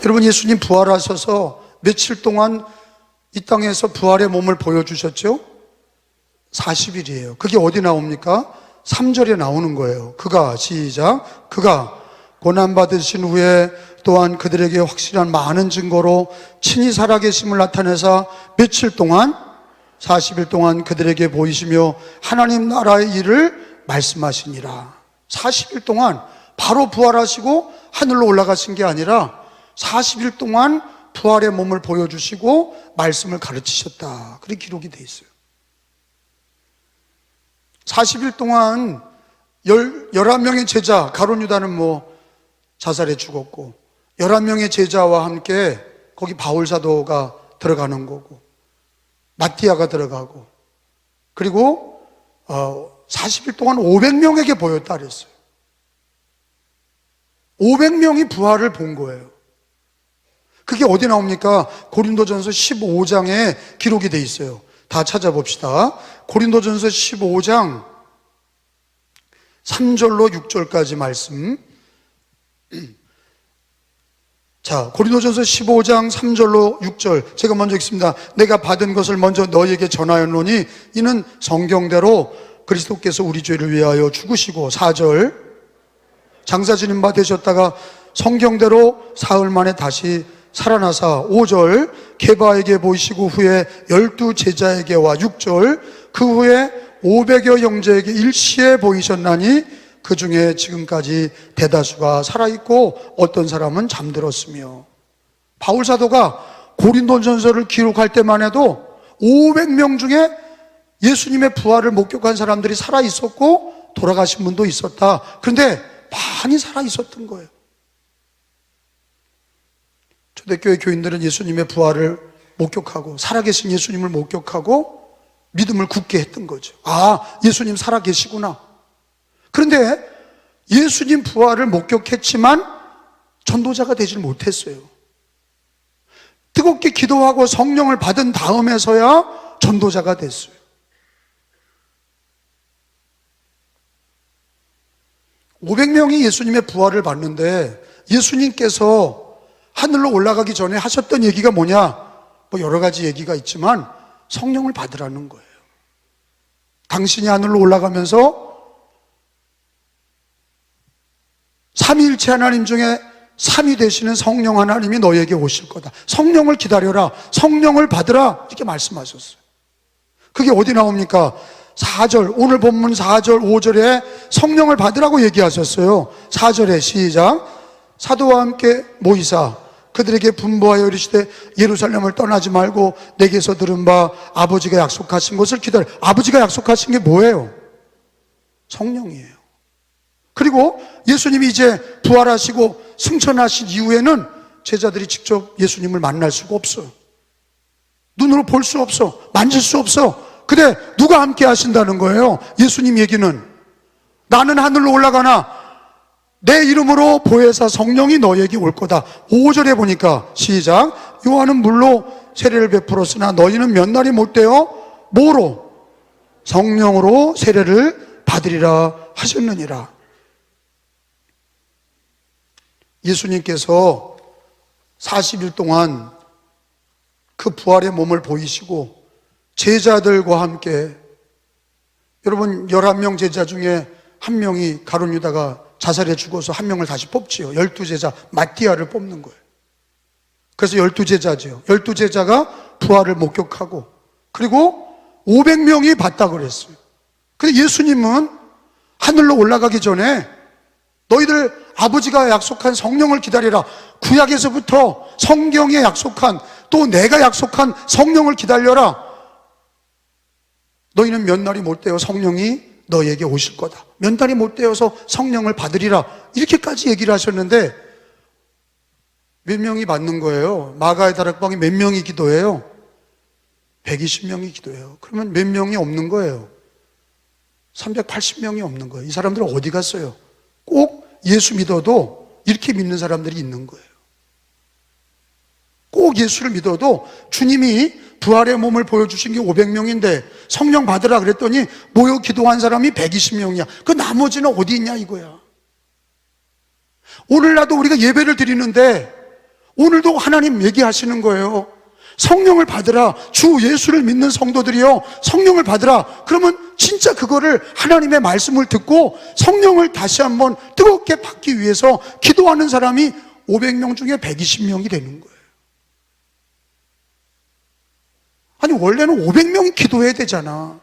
여러분, 예수님 부활하셔서 며칠 동안 이 땅에서 부활의 몸을 보여주셨죠? 40일이에요. 그게 어디 나옵니까? 3절에 나오는 거예요. 그가, 시작, 그가 고난받으신 후에 또한 그들에게 확실한 많은 증거로 친히 살아계심을 나타내사 며칠 동안, 40일 동안 그들에게 보이시며 하나님 나라의 일을 말씀하시니라. 40일 동안 바로 부활하시고 하늘로 올라가신 게 아니라 40일 동안 부활의 몸을 보여주시고 말씀을 가르치셨다. 그렇게 기록이 돼 있어요. 40일 동안 11명의 제자, 가룟 유다는 자살해 죽었고 11명의 제자와 함께 거기 바울 사도가 들어가는 거고 마띠아가 들어가고, 그리고 40일 동안 500명에게 보였다 그랬어요. 500명이 부활을 본 거예요. 그게 어디 나옵니까? 고린도전서 15장에 기록이 돼 있어요. 다 찾아봅시다. 고린도전서 15장 3절로 6절까지 말씀. 자, 고린도전서 15장 3절로 6절 제가 먼저 읽습니다. 내가 받은 것을 먼저 너희에게 전하였노니 이는 성경대로 그리스도께서 우리 죄를 위하여 죽으시고, 4절 장사지는 바 되셨다가 성경대로 사흘 만에 다시 살아나사, 5절 게바에게 보이시고 후에 12 제자에게와, 6절 그 후에 500여 형제에게 일시에 보이셨나니 그 중에 지금까지 대다수가 살아있고 어떤 사람은 잠들었으며. 바울 사도가 고린도전서를 기록할 때만 해도 500명 중에 예수님의 부활을 목격한 사람들이 살아있었고 돌아가신 분도 있었다. 그런데 많이 살아있었던 거예요. 초대교회 교인들은 예수님의 부활을 목격하고 살아계신 예수님을 목격하고 믿음을 굳게 했던 거죠. 아, 예수님 살아계시구나. 그런데 예수님 부활을 목격했지만 전도자가 되질 못했어요. 뜨겁게 기도하고 성령을 받은 다음에서야 전도자가 됐어요. (500명이) 예수님의 부활을 봤는데 예수님께서 하늘로 올라가기 전에 하셨던 얘기가 뭐냐? 여러 가지 얘기가 있지만 성령을 받으라는 거예요. 당신이 하늘로 올라가면서 삼위일체 하나님 중에 3위 되시는 성령 하나님이 너에게 오실 거다. 성령을 기다려라. 성령을 받으라. 이렇게 말씀하셨어요. 그게 어디 나옵니까? 4절, 오늘 본문 4절, 5절에 성령을 받으라고 얘기하셨어요. 4절에 시작. 사도와 함께 모이사 그들에게 분부하여 이르시되 예루살렘을 떠나지 말고 내게서 들은 바 아버지가 약속하신 것을 기다려. 아버지가 약속하신 게 뭐예요? 성령이에요. 그리고 예수님이 이제 부활하시고 승천하신 이후에는 제자들이 직접 예수님을 만날 수가 없어요. 눈으로 볼 수 없어. 만질 수 없어. 근데 누가 함께 하신다는 거예요? 예수님 얘기는 나는 하늘로 올라가나 내 이름으로 보혜사 성령이 너에게 올 거다. 5절에 보니까 시작. 요한은 물로 세례를 베풀었으나 너희는 몇 날이 못되어 뭐로? 성령으로 세례를 받으리라 하셨느니라. 예수님께서 40일 동안 그 부활의 몸을 보이시고 제자들과 함께, 여러분 11명 제자 중에 한 명이 가룟 유다가 자살해 죽어서 한 명을 다시 뽑지요. 12제자 마띠아를 뽑는 거예요. 그래서 12제자죠. 12제자가 부활을 목격하고, 그리고 500명이 봤다 그랬어요. 근데 예수님은 하늘로 올라가기 전에 너희들 아버지가 약속한 성령을 기다리라. 구약에서부터 성경에 약속한, 또 내가 약속한 성령을 기다려라. 너희는 몇 날이 못되어 성령이 너희에게 오실 거다. 몇 날이 못되어서 성령을 받으리라. 이렇게까지 얘기를 하셨는데 몇 명이 받는 거예요? 마가의 다락방이 몇 명이 기도해요? 120명이 기도해요. 그러면 몇 명이 없는 거예요? 380명이 없는 거예요. 이 사람들은 어디 갔어요? 꼭 예수 믿어도 이렇게 믿는 사람들이 있는 거예요. 꼭 예수를 믿어도 주님이 부활의 몸을 보여주신 게 500명인데 성령 받으라 그랬더니 모여 기도한 사람이 120명이야. 그 나머지는 어디 있냐 이거야. 오늘 나도 우리가 예배를 드리는데 오늘도 하나님 얘기하시는 거예요. 성령을 받으라. 주 예수를 믿는 성도들이요, 성령을 받으라. 그러면 진짜 그거를, 하나님의 말씀을 듣고 성령을 다시 한번 뜨겁게 받기 위해서 기도하는 사람이 500명 중에 120명이 되는 거예요. 아니, 원래는 500명이 기도해야 되잖아.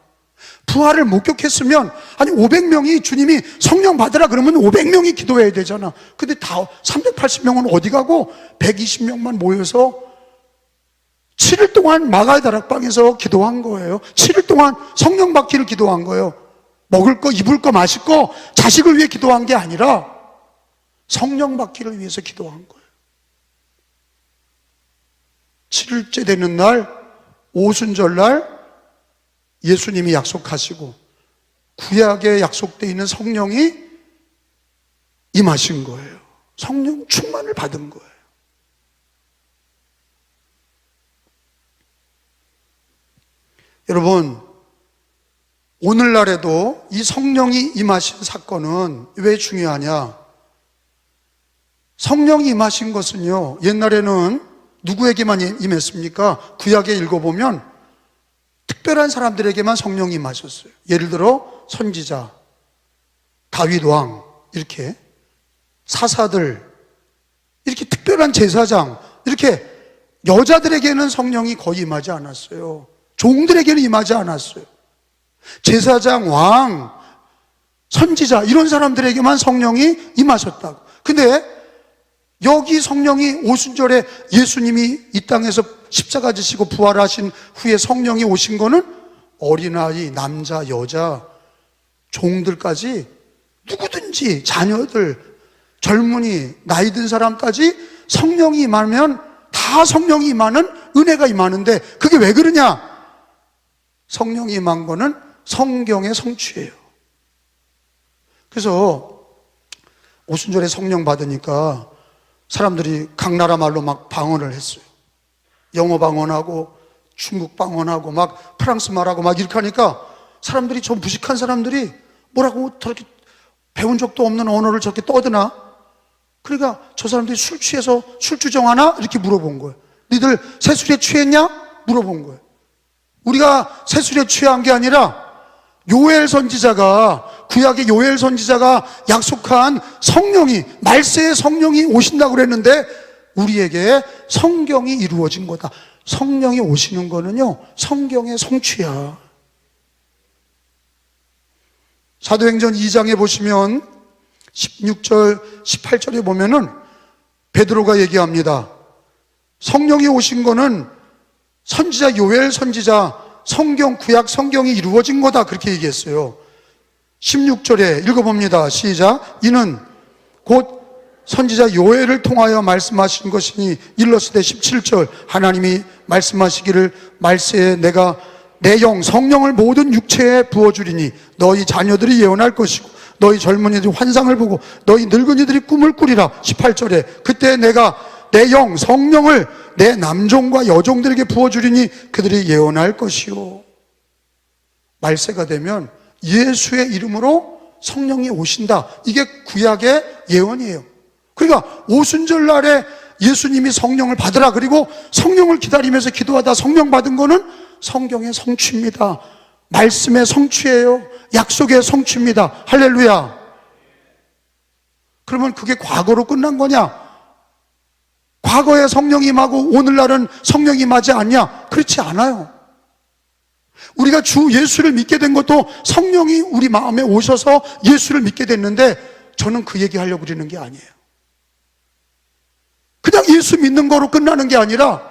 부활을 목격했으면, 아니 500명이 주님이 성령 받으라 그러면 500명이 기도해야 되잖아. 근데 다 380명은 어디 가고 120명만 모여서 7일 동안 마가의 다락방에서 기도한 거예요. 7일 동안 성령 받기를 기도한 거예요. 먹을 거, 입을 거, 마실 거, 자식을 위해 기도한 게 아니라 성령 받기를 위해서 기도한 거예요. 7일째 되는 날, 오순절날 예수님이 약속하시고 구약에 약속되어 있는 성령이 임하신 거예요. 성령 충만을 받은 거예요. 여러분, 오늘날에도 이 성령이 임하신 사건은 왜 중요하냐? 성령이 임하신 것은요, 옛날에는 누구에게만 임했습니까? 구약에 읽어보면 특별한 사람들에게만 성령이 임하셨어요. 예를 들어 선지자, 다윗 왕, 이렇게 사사들, 이렇게 특별한 제사장, 이렇게 여자들에게는 성령이 거의 임하지 않았어요. 종들에게는 임하지 않았어요. 제사장, 왕, 선지자, 이런 사람들에게만 성령이 임하셨다고. 근데 여기 성령이 오순절에 예수님이 이 땅에서 십자가 지시고 부활하신 후에 성령이 오신 거는 어린아이, 남자, 여자, 종들까지 누구든지, 자녀들, 젊은이, 나이 든 사람까지 성령이 임하면 다 성령이 임하는 은혜가 임하는데, 그게 왜 그러냐? 성령이 임한 거는 성경의 성취예요. 그래서 오순절에 성령 받으니까 사람들이 각 나라 말로 막 방언을 했어요. 영어 방언하고 중국 방언하고 막 프랑스 말하고 막 이렇게 하니까 사람들이, 좀 무식한 사람들이 뭐라고 저렇게 배운 적도 없는 언어를 저렇게 떠드나? 그러니까 저 사람들이 술 취해서 술주정하나? 이렇게 물어본 거예요. 니들 새술에 취했냐? 물어본 거예요. 우리가 새술에 취한 게 아니라 요엘 선지자가, 구약의 요엘 선지자가 약속한 성령이, 말세의 성령이 오신다고 그랬는데 우리에게 성경이 이루어진 거다. 성령이 오시는 거는요, 성경의 성취야. 사도행전 2장에 보시면 16절, 18절에 보면은 베드로가 얘기합니다. 성령이 오신 거는 선지자 요엘 선지자, 성경, 구약 성경이 이루어진 거다, 그렇게 얘기했어요. 16절에 읽어봅니다. 시작. 이는 곧 선지자 요엘을 통하여 말씀하신 것이니 일러스되 17절 하나님이 말씀하시기를 말세에 내가 내 영 성령을 모든 육체에 부어주리니 너희 자녀들이 예언할 것이고 너희 젊은이들이 환상을 보고 너희 늙은이들이 꿈을 꾸리라. 18절에 그때 내가 내 영 성령을 내 남종과 여종들에게 부어주리니 그들이 예언할 것이요. 말세가 되면 예수의 이름으로 성령이 오신다. 이게 구약의 예언이에요. 그러니까 오순절 날에 예수님이 성령을 받으라, 그리고 성령을 기다리면서 기도하다 성령 받은 거는 성경의 성취입니다. 말씀의 성취예요. 약속의 성취입니다. 할렐루야. 그러면 그게 과거로 끝난 거냐? 과거에 성령이 임하고 오늘날은 성령이 임하지 않냐? 그렇지 않아요. 우리가 주 예수를 믿게 된 것도 성령이 우리 마음에 오셔서 예수를 믿게 됐는데, 저는 그 얘기 하려고 그러는 게 아니에요. 그냥 예수 믿는 거로 끝나는 게 아니라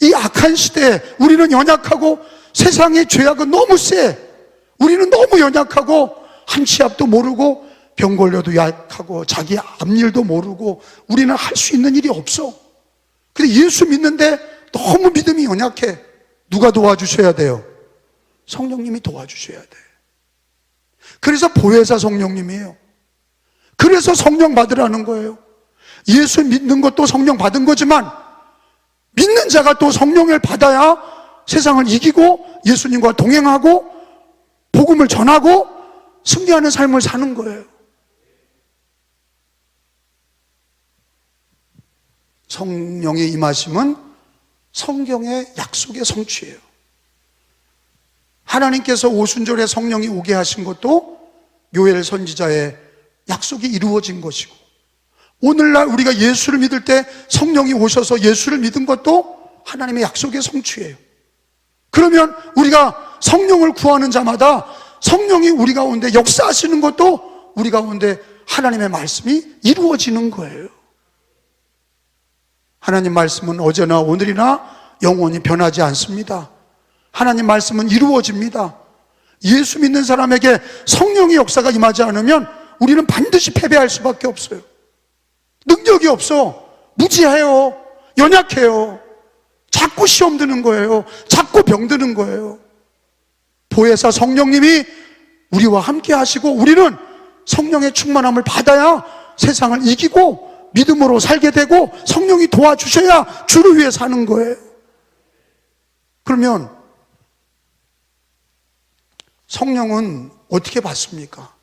이 악한 시대에 우리는 연약하고 세상의 죄악은 너무 세. 우리는 너무 연약하고 한치 앞도 모르고 병 걸려도 약하고 자기 앞일도 모르고 우리는 할 수 있는 일이 없어. 근데 예수 믿는데 너무 믿음이 연약해. 누가 도와주셔야 돼요? 성령님이 도와주셔야 돼. 그래서 보혜사 성령님이에요. 그래서 성령 받으라는 거예요. 예수 믿는 것도 성령 받은 거지만 믿는 자가 또 성령을 받아야 세상을 이기고 예수님과 동행하고 복음을 전하고 승리하는 삶을 사는 거예요. 성령의 임하심은 성경의 약속의 성취예요. 하나님께서 오순절에 성령이 오게 하신 것도 요엘 선지자의 약속이 이루어진 것이고, 오늘날 우리가 예수를 믿을 때 성령이 오셔서 예수를 믿은 것도 하나님의 약속의 성취예요. 그러면 우리가 성령을 구하는 자마다 성령이 우리 가운데 역사하시는 것도 우리 가운데 하나님의 말씀이 이루어지는 거예요. 하나님 말씀은 어제나 오늘이나 영원히 변하지 않습니다. 하나님 말씀은 이루어집니다. 예수 믿는 사람에게 성령의 역사가 임하지 않으면 우리는 반드시 패배할 수밖에 없어요. 능력이 없어. 무지해요. 연약해요. 자꾸 시험 드는 거예요. 자꾸 병 드는 거예요. 보혜사 성령님이 우리와 함께 하시고, 우리는 성령의 충만함을 받아야 세상을 이기고 믿음으로 살게 되고, 성령이 도와주셔야 주를 위해 사는 거예요. 그러면 성령은 어떻게 받습니까?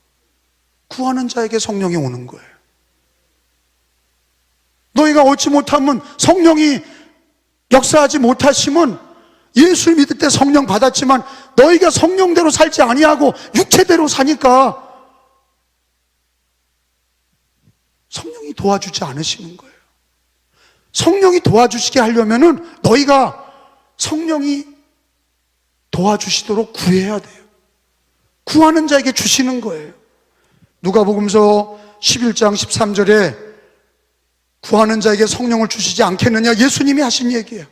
구하는 자에게 성령이 오는 거예요. 너희가 얻지 못하면, 성령이 역사하지 못하시면, 예수를 믿을 때 성령 받았지만 너희가 성령대로 살지 아니하고 육체대로 사니까 성령이 도와주지 않으시는 거예요. 성령이 도와주시게 하려면은 너희가 성령이 도와주시도록 구해야 돼요. 구하는 자에게 주시는 거예요. 누가복음서 11장 13절에 구하는 자에게 성령을 주시지 않겠느냐, 예수님이 하신 얘기예요.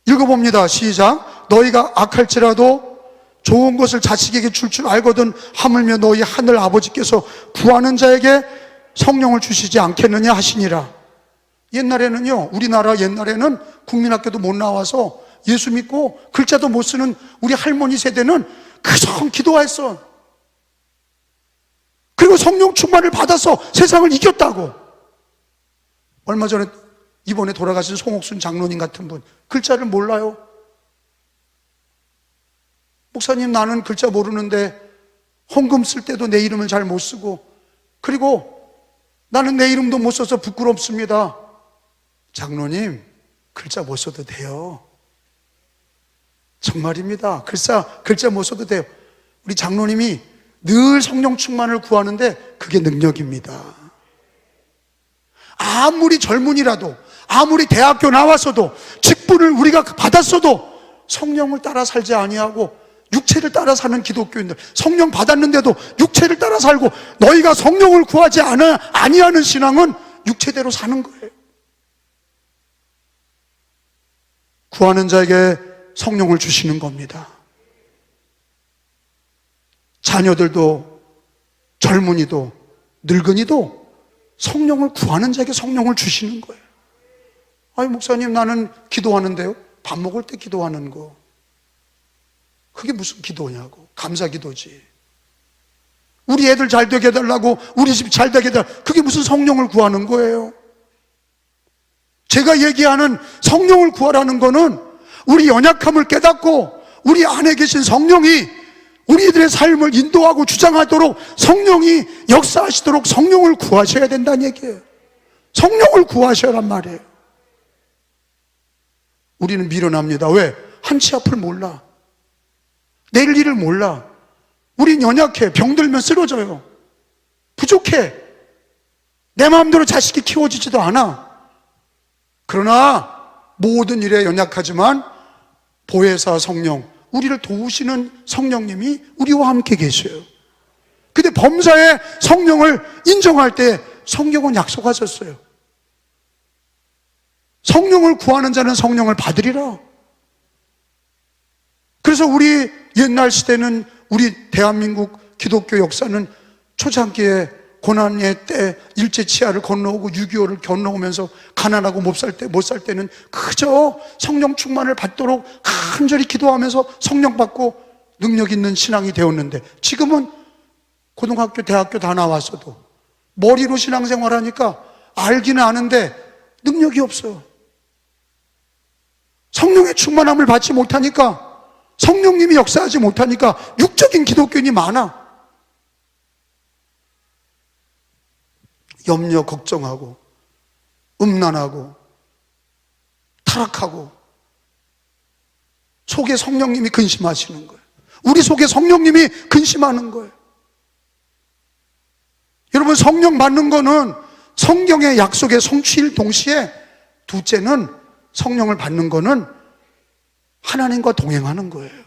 읽어봅니다. 시작. 너희가 악할지라도 좋은 것을 자식에게 줄 알거든 하물며 너희 하늘 아버지께서 구하는 자에게 성령을 주시지 않겠느냐 하시니라. 옛날에는요, 우리나라 옛날에는 국민학교도 못 나와서 예수 믿고 글자도 못 쓰는 우리 할머니 세대는 그저 기도했어. 그리고 성령 충만을 받아서 세상을 이겼다고. 얼마 전에 이번에 돌아가신 송옥순 장로님 같은 분, 글자를 몰라요. 목사님, 나는 글자 모르는데 헌금 쓸 때도 내 이름을 잘 못 쓰고, 그리고 나는 내 이름도 못 써서 부끄럽습니다. 장로님, 글자 못 써도 돼요. 정말입니다. 글자 못 써도 돼요. 우리 장로님이 늘 성령 충만을 구하는데 그게 능력입니다. 아무리 젊은이라도, 아무리 대학교 나왔어도, 직분을 우리가 받았어도 성령을 따라 살지 아니하고 육체를 따라 사는 기독교인들, 성령 받았는데도 육체를 따라 살고, 너희가 성령을 구하지 아니하는 신앙은 육체대로 사는 거예요. 구하는 자에게 성령을 주시는 겁니다. 자녀들도 젊은이도 늙은이도 성령을 구하는 자에게 성령을 주시는 거예요. 아니, 목사님, 나는 기도하는데요. 밥 먹을 때 기도하는 거, 그게 무슨 기도냐고. 감사 기도지. 우리 애들 잘 되게 해달라고, 우리 집 잘 되게 해달라고, 그게 무슨 성령을 구하는 거예요. 제가 얘기하는 성령을 구하라는 거는 우리 연약함을 깨닫고 우리 안에 계신 성령이 우리들의 삶을 인도하고 주장하도록 성령이 역사하시도록 성령을 구하셔야 된다는 얘기예요. 성령을 구하셔란 말이에요. 우리는 미련합니다. 왜? 한치 앞을 몰라. 내일 일을 몰라. 우린 연약해. 병들면 쓰러져요. 부족해. 내 마음대로 자식이 키워지지도 않아. 그러나 모든 일에 연약하지만 보혜사 성령, 우리를 도우시는 성령님이 우리와 함께 계셔요. 근데 범사에 성령을 인정할 때 성경은 약속하셨어요. 성령을 구하는 자는 성령을 받으리라. 그래서 우리 옛날 시대는, 우리 대한민국 기독교 역사는 초창기에 고난의 때 일제치하를 건너오고 6.25를 건너오면서 가난하고 못 살 때는 그저 성령 충만을 받도록 간절히 기도하면서 성령 받고 능력 있는 신앙이 되었는데, 지금은 고등학교, 대학교 다 나왔어도 머리로 신앙생활하니까 알기는 아는데 능력이 없어요. 성령의 충만함을 받지 못하니까, 성령님이 역사하지 못하니까 육적인 기독교인이 많아. 염려, 걱정하고 음란하고 타락하고 속에 성령님이 근심하시는 거예요. 우리 속에 성령님이 근심하는 거예요. 여러분, 성령 받는 거는 성경의 약속의 성취일 동시에, 둘째는 성령을 받는 거는 하나님과 동행하는 거예요.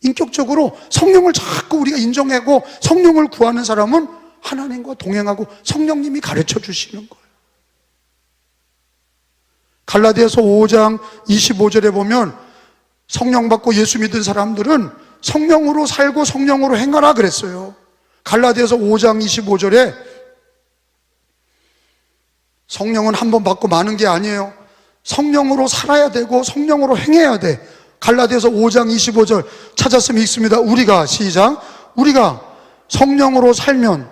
인격적으로 성령을 자꾸 우리가 인정하고 성령을 구하는 사람은 하나님과 동행하고 성령님이 가르쳐 주시는 거예요. 갈라디아서 5장 25절에 보면 성령 받고 예수 믿은 사람들은 성령으로 살고 성령으로 행하라 그랬어요. 갈라디아서 5장 25절에 성령은 한 번 받고 마는 게 아니에요. 성령으로 살아야 되고 성령으로 행해야 돼. 갈라디아서 5장 25절 찾았으면 읽습니다. 우리가, 시작, 우리가 성령으로 살면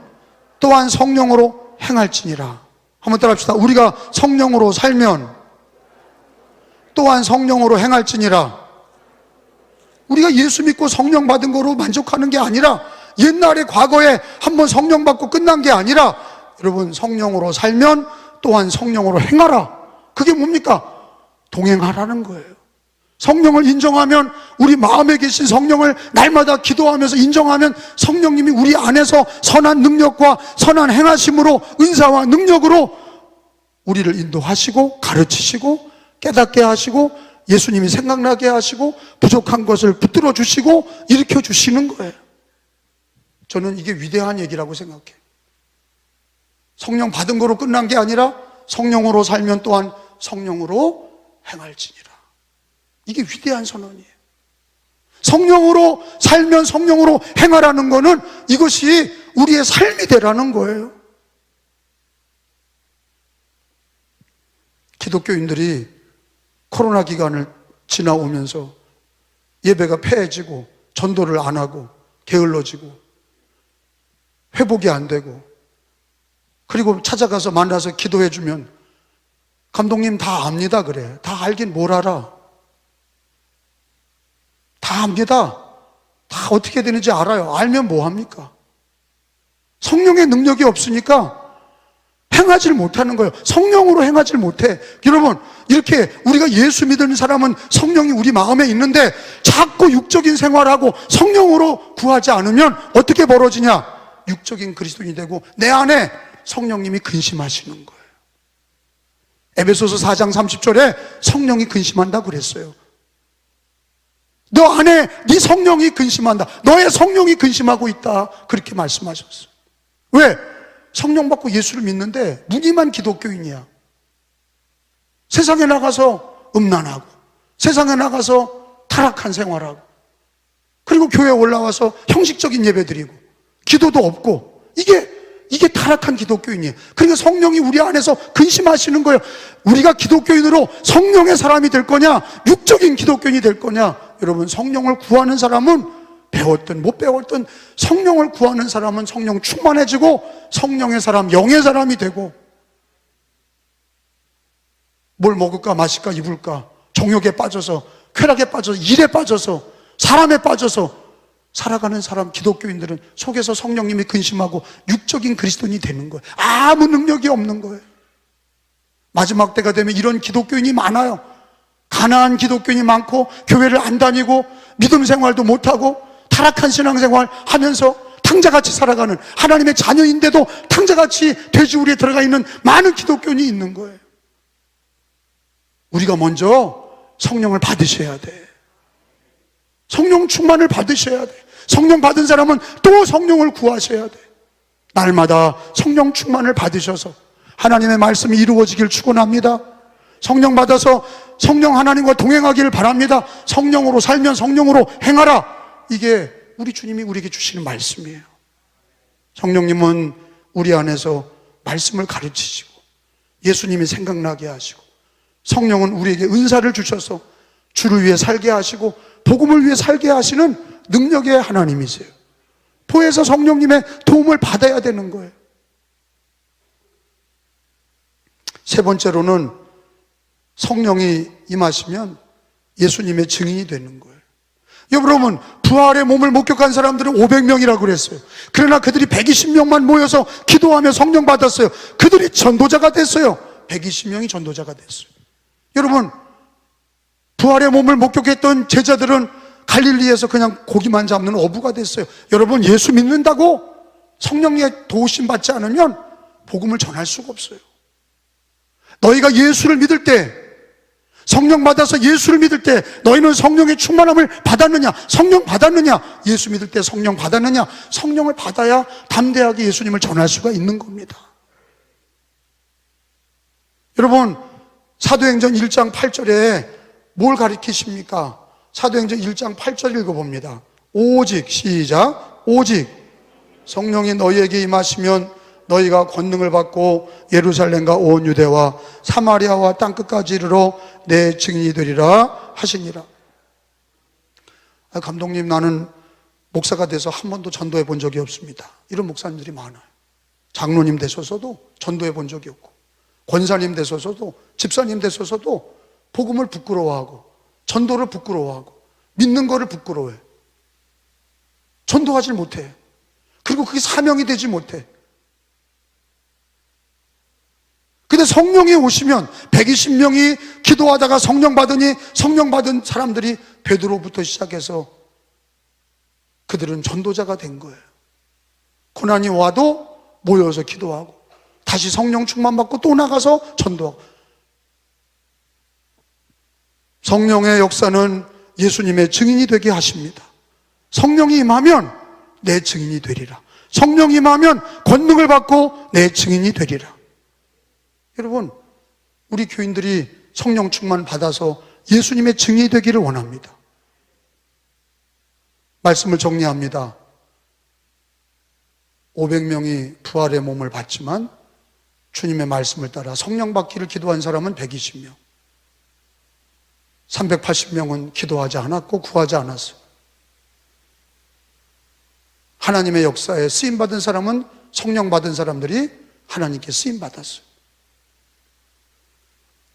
또한 성령으로 행할지니라. 한번 따라합시다. 우리가 성령으로 살면 또한 성령으로 행할지니라. 우리가 예수 믿고 성령 받은 거로 만족하는 게 아니라, 옛날에 과거에 한번 성령 받고 끝난 게 아니라, 여러분, 성령으로 살면 또한 성령으로 행하라. 그게 뭡니까? 동행하라는 거예요. 성령을 인정하면, 우리 마음에 계신 성령을 날마다 기도하면서 인정하면 성령님이 우리 안에서 선한 능력과 선한 행하심으로, 은사와 능력으로 우리를 인도하시고 가르치시고 깨닫게 하시고 예수님이 생각나게 하시고 부족한 것을 붙들어 주시고 일으켜 주시는 거예요. 저는 이게 위대한 얘기라고 생각해요. 성령 받은 거로 끝난 게 아니라 성령으로 살면 또한 성령으로 행할지니라. 이게 위대한 선언이에요. 성령으로 살면 성령으로 행하라는 거는 이것이 우리의 삶이 되라는 거예요. 기독교인들이 코로나 기간을 지나오면서 예배가 폐해지고 전도를 안 하고 게을러지고 회복이 안 되고, 그리고 찾아가서 만나서 기도해 주면 감독님 다 압니다 그래. 다 알긴 뭘 알아. 다 압니다. 다 어떻게 되는지 알아요. 알면 뭐 합니까? 성령의 능력이 없으니까 행하질 못하는 거예요. 성령으로 행하질 못해. 여러분, 이렇게 우리가 예수 믿는 사람은 성령이 우리 마음에 있는데 자꾸 육적인 생활하고 성령으로 구하지 않으면 어떻게 벌어지냐? 육적인 그리스도인이 되고 내 안에 성령님이 근심하시는 거예요. 에베소서 4장 30절에 성령이 근심한다고 그랬어요. 너 안에 네 성령이 근심한다. 너의 성령이 근심하고 있다. 그렇게 말씀하셨어요. 왜? 성령 받고 예수를 믿는데 무늬만 기독교인이야. 세상에 나가서 음란하고, 세상에 나가서 타락한 생활하고, 그리고 교회에 올라와서 형식적인 예배 드리고 기도도 없고, 이게 타락한 기독교인이에요. 그러니까 성령이 우리 안에서 근심하시는 거예요. 우리가 기독교인으로 성령의 사람이 될 거냐, 육적인 기독교인이 될 거냐. 여러분, 성령을 구하는 사람은 배웠든 못 배웠든 성령을 구하는 사람은 성령 충만해지고 성령의 사람, 영의 사람이 되고, 뭘 먹을까 마실까 입을까 정욕에 빠져서, 쾌락에 빠져서, 일에 빠져서, 사람에 빠져서 살아가는 사람, 기독교인들은 속에서 성령님이 근심하고 육적인 그리스도인이 되는 거예요. 아무 능력이 없는 거예요. 마지막 때가 되면 이런 기독교인이 많아요. 가난한 기독교인이 많고 교회를 안 다니고 믿음 생활도 못하고 타락한 신앙생활 하면서 탕자같이 살아가는, 하나님의 자녀인데도 탕자같이 돼지우리에 들어가 있는 많은 기독교인이 있는 거예요. 우리가 먼저 성령을 받으셔야 돼. 성령 충만을 받으셔야 돼. 성령 받은 사람은 또 성령을 구하셔야 돼. 날마다 성령 충만을 받으셔서 하나님의 말씀이 이루어지길 축원합니다. 성령 받아서 성령 하나님과 동행하기를 바랍니다. 성령으로 살면 성령으로 행하라. 이게 우리 주님이 우리에게 주시는 말씀이에요. 성령님은 우리 안에서 말씀을 가르치시고 예수님이 생각나게 하시고, 성령은 우리에게 은사를 주셔서 주를 위해 살게 하시고 복음을 위해 살게 하시는 능력의 하나님이세요. 보혜사 성령님의 도움을 받아야 되는 거예요. 세 번째로는 성령이 임하시면 예수님의 증인이 되는 거예요. 여러분, 부활의 몸을 목격한 사람들은 500명이라고 그랬어요. 그러나 그들이 120명만 모여서 기도하며 성령 받았어요. 그들이 전도자가 됐어요. 120명이 전도자가 됐어요. 여러분, 부활의 몸을 목격했던 제자들은 갈릴리에서 그냥 고기만 잡는 어부가 됐어요. 여러분, 예수 믿는다고 성령의 도우심 받지 않으면 복음을 전할 수가 없어요. 너희가 예수를 믿을 때, 성령 받아서 예수를 믿을 때 너희는 성령의 충만함을 받았느냐? 성령 받았느냐? 예수 믿을 때 성령 받았느냐? 성령을 받아야 담대하게 예수님을 전할 수가 있는 겁니다. 여러분, 사도행전 1장 8절에 뭘 가리키십니까? 사도행전 1장 8절 읽어봅니다. 오직, 시작, 오직 성령이 너희에게 임하시면 너희가 권능을 받고 예루살렘과 온 유대와 사마리아와 땅끝까지 이르러 내 증인이 되리라 하시니라. 감독님, 나는 목사가 돼서 한 번도 전도해 본 적이 없습니다. 이런 목사님들이 많아요. 장로님 되셔서도 전도해 본 적이 없고, 권사님 되셔서도, 집사님 되셔서도 복음을 부끄러워하고, 전도를 부끄러워하고, 믿는 거를 부끄러워해. 전도하지 못해. 그리고 그게 사명이 되지 못해. 근데 성령이 오시면 120명이 기도하다가 성령 받으니 성령 받은 사람들이 베드로부터 시작해서 그들은 전도자가 된 거예요. 고난이 와도 모여서 기도하고 다시 성령 충만 받고 또 나가서 전도하고. 성령의 역사는 예수님의 증인이 되게 하십니다. 성령이 임하면 내 증인이 되리라. 성령이 임하면 권능을 받고 내 증인이 되리라. 여러분, 우리 교인들이 성령 충만 받아서 예수님의 증인이 되기를 원합니다. 말씀을 정리합니다. 500명이 부활의 몸을 받지만 주님의 말씀을 따라 성령 받기를 기도한 사람은 120명, 380명은 기도하지 않았고 구하지 않았어요. 하나님의 역사에 쓰임받은 사람은, 성령 받은 사람들이 하나님께 쓰임받았어요.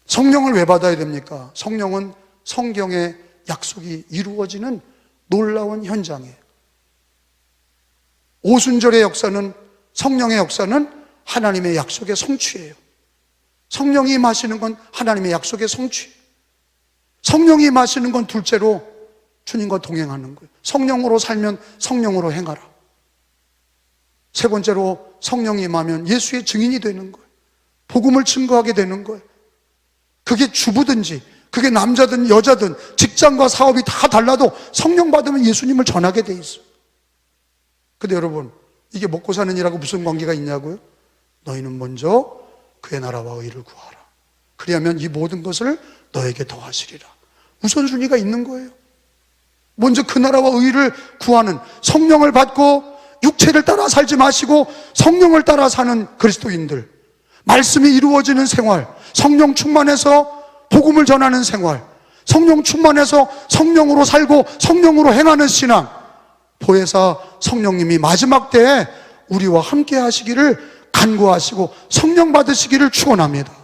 성령을 왜 받아야 됩니까? 성령은 성경의 약속이 이루어지는 놀라운 현장이에요. 오순절의 역사는, 성령의 역사는 하나님의 약속의 성취예요. 성령이 임하시는 건 하나님의 약속의 성취. 성령이 임하시는 건 둘째로 주님과 동행하는 거예요. 성령으로 살면 성령으로 행하라. 세 번째로 성령이 임하면 예수의 증인이 되는 거예요. 복음을 증거하게 되는 거예요. 그게 주부든지, 그게 남자든 여자든, 직장과 사업이 다 달라도 성령 받으면 예수님을 전하게 돼 있어요. 근데 여러분, 이게 먹고 사는 일하고 무슨 관계가 있냐고요? 너희는 먼저 그의 나라와 의를 구하라. 그리하면 이 모든 것을 너에게 더하시리라. 우선순위가 있는 거예요. 먼저 그 나라와 의를 구하는, 성령을 받고 육체를 따라 살지 마시고 성령을 따라 사는 그리스도인들, 말씀이 이루어지는 생활, 성령 충만해서 복음을 전하는 생활, 성령 충만해서 성령으로 살고 성령으로 행하는 신앙, 보혜사 성령님이 마지막 때에 우리와 함께 하시기를 간구하시고 성령 받으시기를 축원합니다.